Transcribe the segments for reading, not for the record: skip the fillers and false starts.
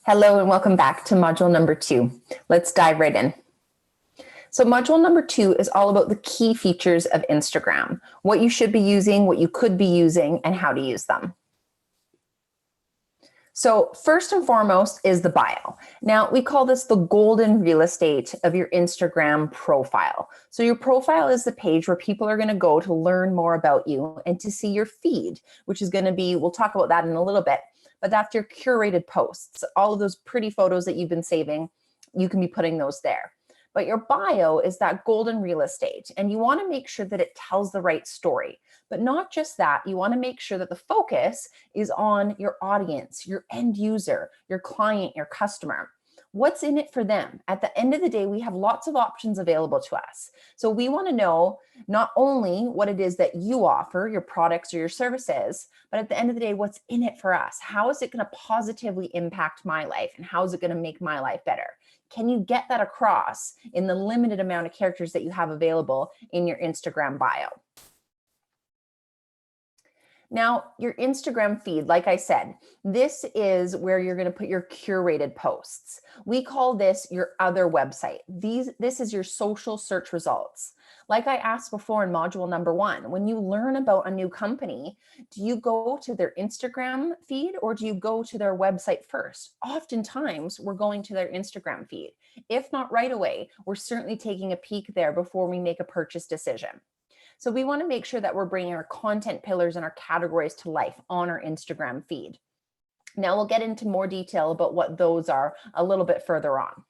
Hello and welcome back to module number 2. Let's dive right in. So module number 2 is all about the key features of Instagram, what you should be using, what you could be using, and how to use them. So first and foremost is the bio. Now we call this the golden real estate of your Instagram profile. So your profile is the page where people are going to go to learn more about you and to see your feed, which is going to be, we'll talk about that in a little bit, but that's your curated posts. All of those pretty photos that you've been saving, you can be putting those there. But your bio is that golden real estate, and you want to make sure that it tells the right story. But not just that, you want to make sure that the focus is on your audience, your end user, your client, your customer. What's in it for them? At the end of the day, we have lots of options available to us. So we want to know not only what it is that you offer, your products or your services, but at the end of the day, what's in it for us? How is it going to positively impact my life? And how is it going to make my life better? Can you get that across in the limited amount of characters that you have available in your Instagram bio? Now, your Instagram feed, like I said, this is where you're going to put your curated posts. We call this your other website. This is your social search results. Like I asked before in module number 1, when you learn about a new company, do you go to their Instagram feed or do you go to their website first? Oftentimes, we're going to their Instagram feed. If not right away, we're certainly taking a peek there before we make a purchase decision. So we want to make sure that we're bringing our content pillars and our categories to life on our Instagram feed. Now we'll get into more detail about what those are a little bit further on.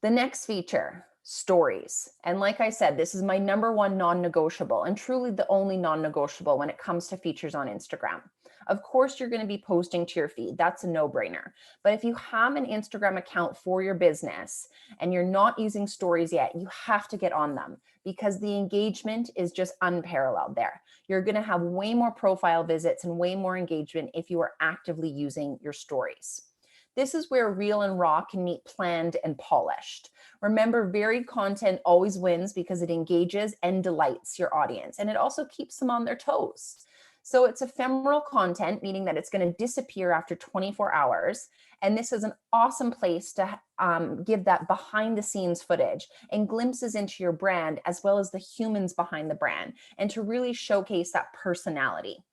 The next feature, stories. And like I said, this is my number 1 non-negotiable and truly the only non-negotiable when it comes to features on Instagram. Of course, you're going to be posting to your feed. That's a no-brainer. But if you have an Instagram account for your business and you're not using stories yet, you have to get on them because the engagement is just unparalleled there. You're going to have way more profile visits and way more engagement if you are actively using your stories. This is where real and raw can meet planned and polished. Remember, varied content always wins because it engages and delights your audience, and it also keeps them on their toes. So it's ephemeral content, meaning that it's going to disappear after 24 hours. And this is an awesome place to give that behind the scenes footage and glimpses into your brand, as well as the humans behind the brand, and to really showcase that personality.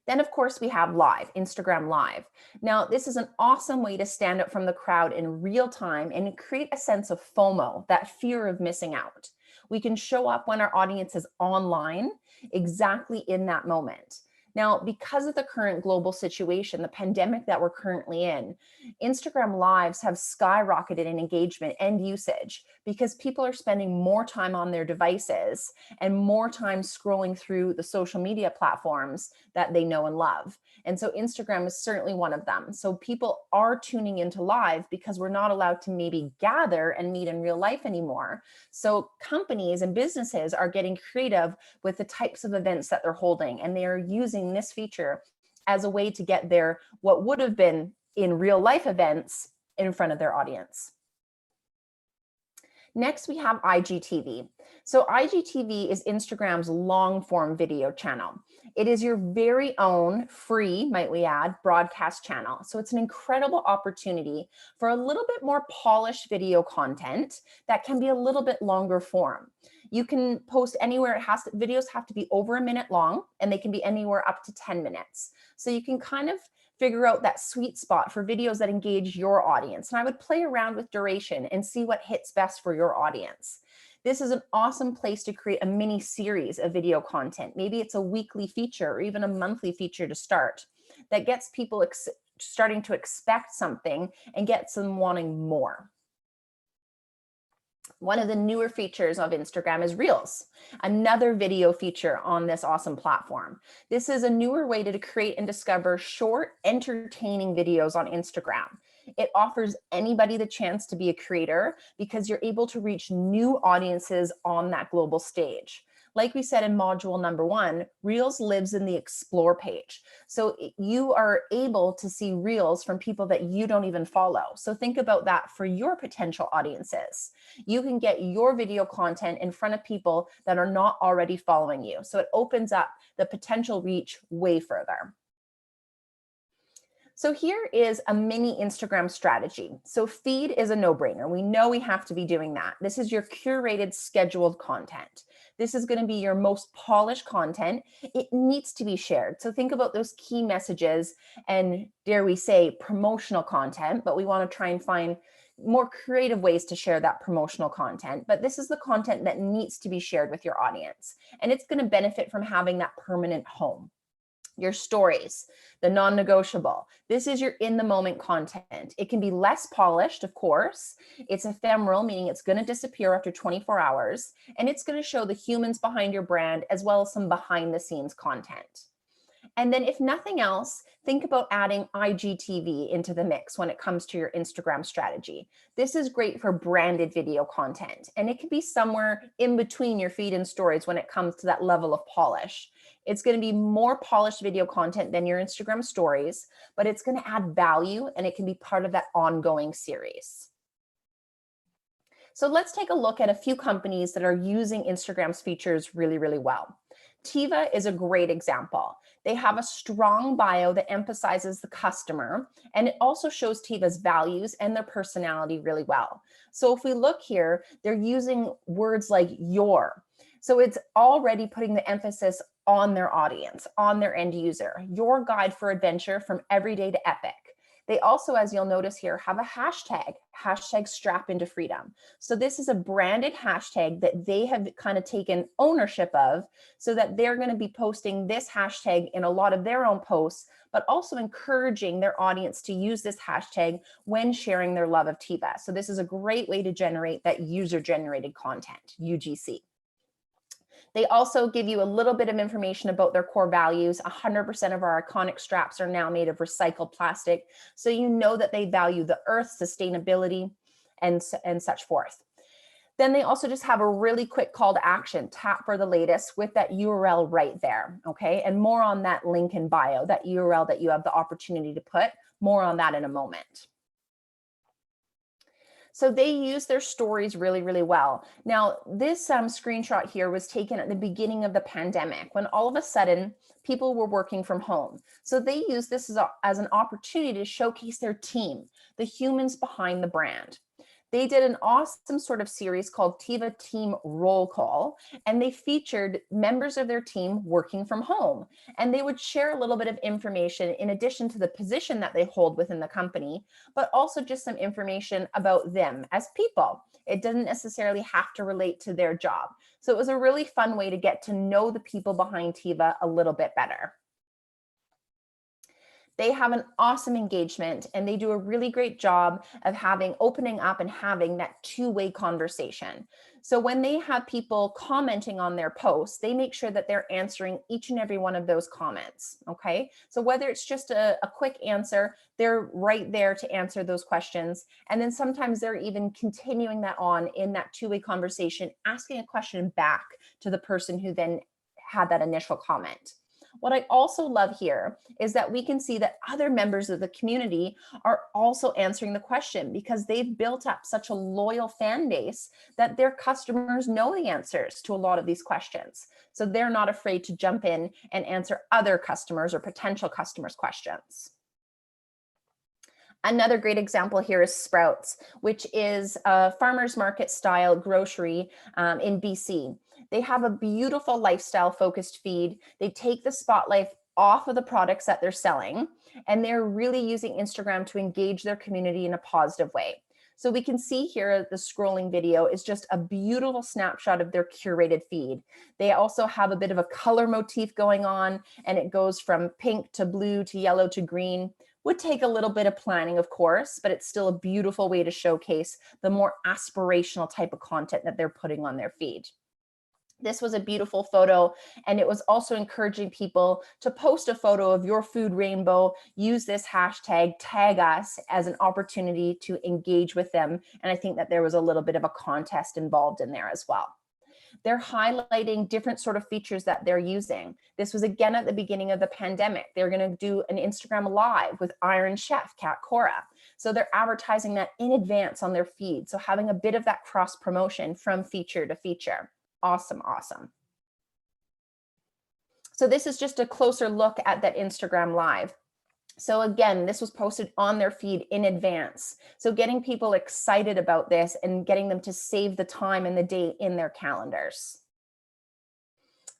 Then, of course, we have live, Instagram Live. Now, this is an awesome way to stand out from the crowd in real time and create a sense of FOMO, that fear of missing out. We can show up when our audience is online exactly in that moment. Now, because of the current global situation, the pandemic that we're currently in, Instagram Lives have skyrocketed in engagement and usage because people are spending more time on their devices and more time scrolling through the social media platforms that they know and love. And so Instagram is certainly one of them. So people are tuning into live because we're not allowed to maybe gather and meet in real life anymore. So companies and businesses are getting creative with the types of events that they're holding, and they are using this feature as a way to get their what would have been in real life events in front of their audience. Next, we have IGTV. So IGTV is Instagram's long form video channel. It is your very own free, might we add, broadcast channel. So it's an incredible opportunity for a little bit more polished video content that can be a little bit longer form. You can post anywhere. Videos have to be over a minute long, and they can be anywhere up to 10 minutes. So you can kind of figure out that sweet spot for videos that engage your audience. And I would play around with duration and see what hits best for your audience. This is an awesome place to create a mini series of video content. Maybe it's a weekly feature or even a monthly feature to start that gets people starting to expect something and gets them wanting more. One of the newer features of Instagram is Reels, another video feature on this awesome platform. This is a newer way to create and discover short, entertaining videos on Instagram. It offers anybody the chance to be a creator because you're able to reach new audiences on that global stage. Like we said in module number 1, Reels lives in the explore page. So you are able to see Reels from people that you don't even follow. So think about that for your potential audiences. You can get your video content in front of people that are not already following you. So it opens up the potential reach way further. So here is a mini Instagram strategy. So feed is a no-brainer. We know we have to be doing that. This is your curated, scheduled content. This is going to be your most polished content. It needs to be shared. So think about those key messages and, dare we say, promotional content, but we want to try and find more creative ways to share that promotional content. But this is the content that needs to be shared with your audience. And it's going to benefit from having that permanent home. Your stories, the non-negotiable. This is your in the moment content. It can be less polished, of course. It's ephemeral, meaning it's going to disappear after 24 hours, and it's going to show the humans behind your brand as well as some behind the scenes content. And then if nothing else, think about adding IGTV into the mix when it comes to your Instagram strategy. This is great for branded video content, and it can be somewhere in between your feed and stories when it comes to that level of polish. It's going to be more polished video content than your Instagram stories, but it's going to add value and it can be part of that ongoing series. So let's take a look at a few companies that are using Instagram's features really, really well. Teva is a great example. They have a strong bio that emphasizes the customer, and it also shows Teva's values and their personality really well. So if we look here, they're using words like your. So it's already putting the emphasis on their audience, on their end user, your guide for adventure from everyday to epic. They also, as you'll notice here, have a hashtag strap into freedom. So this is a branded hashtag that they have kind of taken ownership of, so that they're going to be posting this hashtag in a lot of their own posts, but also encouraging their audience to use this hashtag when sharing their love of Teva. So this is a great way to generate that user-generated content, UGC. They also give you a little bit of information about their core values. 100% of our iconic straps are now made of recycled plastic. So you know that they value the earth, sustainability, and such forth. Then they also just have a really quick call to action, tap for the latest with that URL right there, okay? And more on that link in bio, that URL that you have the opportunity to put, more on that in a moment. So they use their stories really, really well. Now, this screenshot here was taken at the beginning of the pandemic when all of a sudden people were working from home. So they use this as an opportunity to showcase their team, the humans behind the brand. They did an awesome sort of series called Teva Team Roll Call, and they featured members of their team working from home. And they would share a little bit of information in addition to the position that they hold within the company, but also just some information about them as people. It doesn't necessarily have to relate to their job. So it was a really fun way to get to know the people behind Teva a little bit better. They have an awesome engagement, and they do a really great job of opening up and having that two-way conversation. So when they have people commenting on their posts, they make sure that they're answering each and every one of those comments, okay? So whether it's just a quick answer, they're right there to answer those questions. And then sometimes they're even continuing that on in that two-way conversation, asking a question back to the person who then had that initial comment. What I also love here is that we can see that other members of the community are also answering the question, because they've built up such a loyal fan base that their customers know the answers to a lot of these questions. So they're not afraid to jump in and answer other customers or potential customers' questions. Another great example here is Sprouts, which is a farmer's market style grocery in BC. They have a beautiful lifestyle focused feed. They take the spotlight off of the products that they're selling, and they're really using Instagram to engage their community in a positive way. So we can see here the scrolling video is just a beautiful snapshot of their curated feed. They also have a bit of a color motif going on, and it goes from pink to blue to yellow to green. Would take a little bit of planning, of course, but it's still a beautiful way to showcase the more aspirational type of content that they're putting on their feed. This was a beautiful photo, and it was also encouraging people to post a photo of your food rainbow, use this hashtag, tag us as an opportunity to engage with them. And I think that there was a little bit of a contest involved in there as well. They're highlighting different sort of features that they're using. This was again at the beginning of the pandemic. They're going to do an Instagram live with Iron Chef Kat Cora. So they're advertising that in advance on their feed. So having a bit of that cross promotion from feature to feature. Awesome, awesome. So this is just a closer look at that Instagram live. So again, this was posted on their feed in advance. So getting people excited about this and getting them to save the time and the date in their calendars.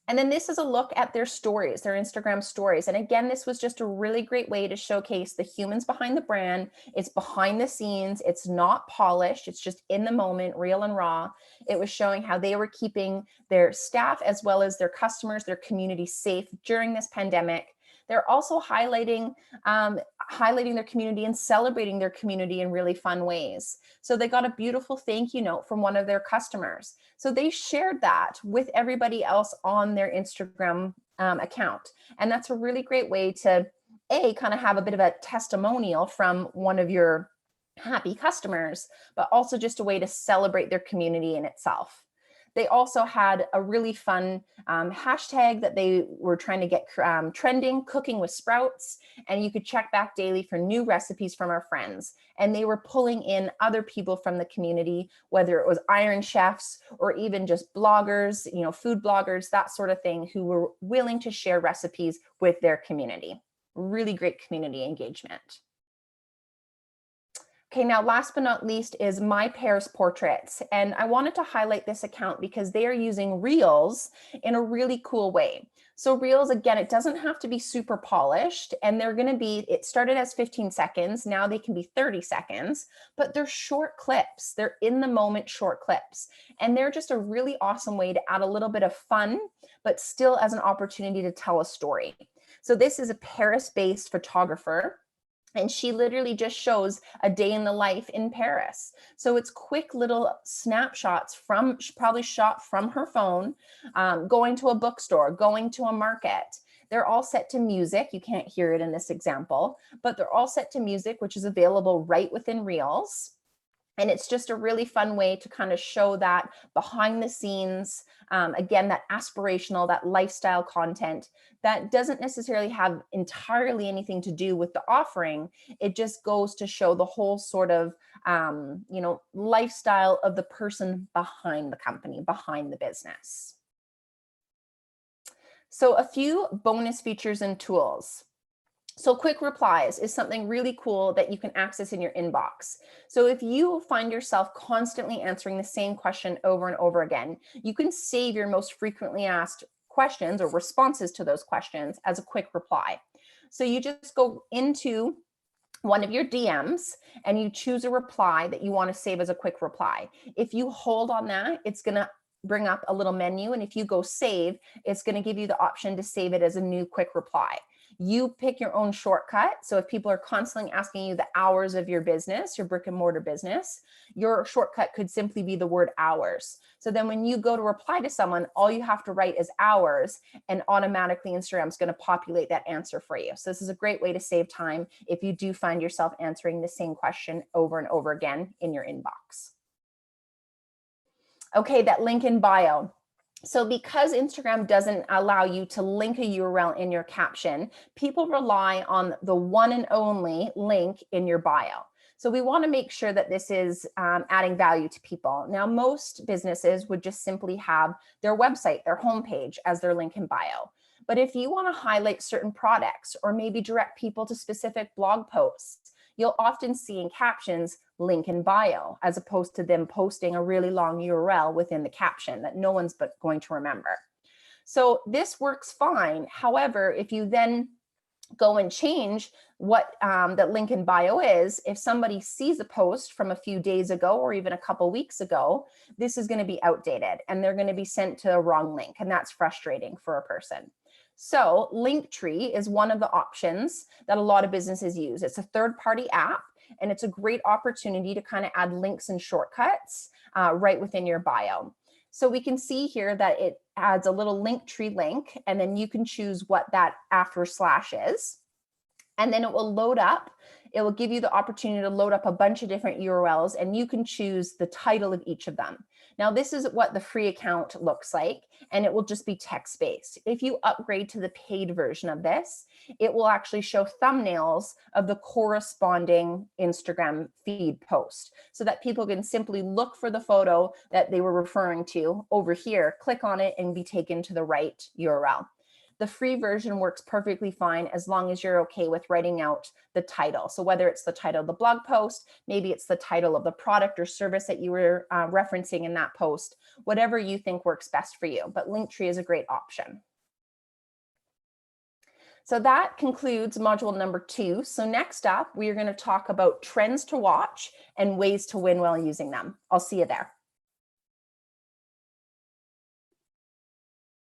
And then this is a look at their stories, their Instagram stories. And again, this was just a really great way to showcase the humans behind the brand. It's behind the scenes, it's not polished, it's just in the moment, real and raw. It was showing how they were keeping their staff as well as their customers, their community safe during this pandemic. They're also highlighting their community and celebrating their community in really fun ways. So they got a beautiful thank you note from one of their customers. So they shared that with everybody else on their Instagram account. And that's a really great way to kind of have a bit of a testimonial from one of your happy customers, but also just a way to celebrate their community in itself. They also had a really fun hashtag that they were trying to get trending, cooking with sprouts, and you could check back daily for new recipes from our friends. And they were pulling in other people from the community, whether it was Iron Chefs or even just bloggers, food bloggers, that sort of thing, who were willing to share recipes with their community. Really great community engagement. Okay, now last but not least is My Paris Portraits. And I wanted to highlight this account because they are using Reels in a really cool way. So Reels, again, it doesn't have to be super polished, and it started as 15 seconds, now they can be 30 seconds, but they're short clips. They're in the moment short clips. And they're just a really awesome way to add a little bit of fun, but still as an opportunity to tell a story. So this is a Paris-based photographer, and she literally just shows a day in the life in Paris. So it's quick little snapshots probably shot from her phone, going to a bookstore, going to a market. They're all set to music. You can't hear it in this example, but they're all set to music, which is available right within Reels. And it's just a really fun way to kind of show that behind the scenes, again, that aspirational, that lifestyle content that doesn't necessarily have entirely anything to do with the offering. It just goes to show the whole sort of, lifestyle of the person behind the company, behind the business. So a few bonus features and tools. So quick replies is something really cool that you can access in your inbox. So if you find yourself constantly answering the same question over and over again, you can save your most frequently asked questions or responses to those questions as a quick reply. So you just go into one of your DMs and you choose a reply that you want to save as a quick reply. If you hold on that, it's going to bring up a little menu. And if you go save, it's going to give you the option to save it as a new quick reply. You pick your own shortcut. So if people are constantly asking you the hours of your business, your brick and mortar business, your shortcut could simply be the word hours. So then when you go to reply to someone, all you have to write is hours, and automatically Instagram's going to populate that answer for you. So this is a great way to save time if you do find yourself answering the same question over and over again in your inbox. Okay, that link in bio. So because Instagram doesn't allow you to link a URL in your caption, people rely on the one and only link in your bio. So we want to make sure that this is adding value to people. Now, most businesses would just simply have their website, their homepage as their link in bio. But if you want to highlight certain products or maybe direct people to specific blog posts, you'll often see in captions link in bio, as opposed to them posting a really long URL within the caption that no one's but going to remember. So this works fine. However, if you then go and change what that link in bio is, if somebody sees a post from a few days ago or even a couple weeks ago, this is going to be outdated and they're going to be sent to a wrong link, and that's frustrating for a person. So Linktree is one of the options that a lot of businesses use. It's a third-party app, and it's a great opportunity to kind of add links and shortcuts right within your bio. So we can see here that it adds a little Linktree link, and then you can choose what that after slash is. And then it will load up. It will give you the opportunity to load up a bunch of different URLs, and you can choose the title of each of them. Now, this is what the free account looks like, and it will just be text-based. If you upgrade to the paid version of this, it will actually show thumbnails of the corresponding Instagram feed post so that people can simply look for the photo that they were referring to over here, click on it, and be taken to the right URL. The free version works perfectly fine as long as you're okay with writing out the title. So whether it's the title of the blog post, maybe it's the title of the product or service that you were referencing in that post, whatever you think works best for you. But Linktree is a great option. So that concludes module number 2. So next up, we are going to talk about trends to watch and ways to win while using them. I'll see you there.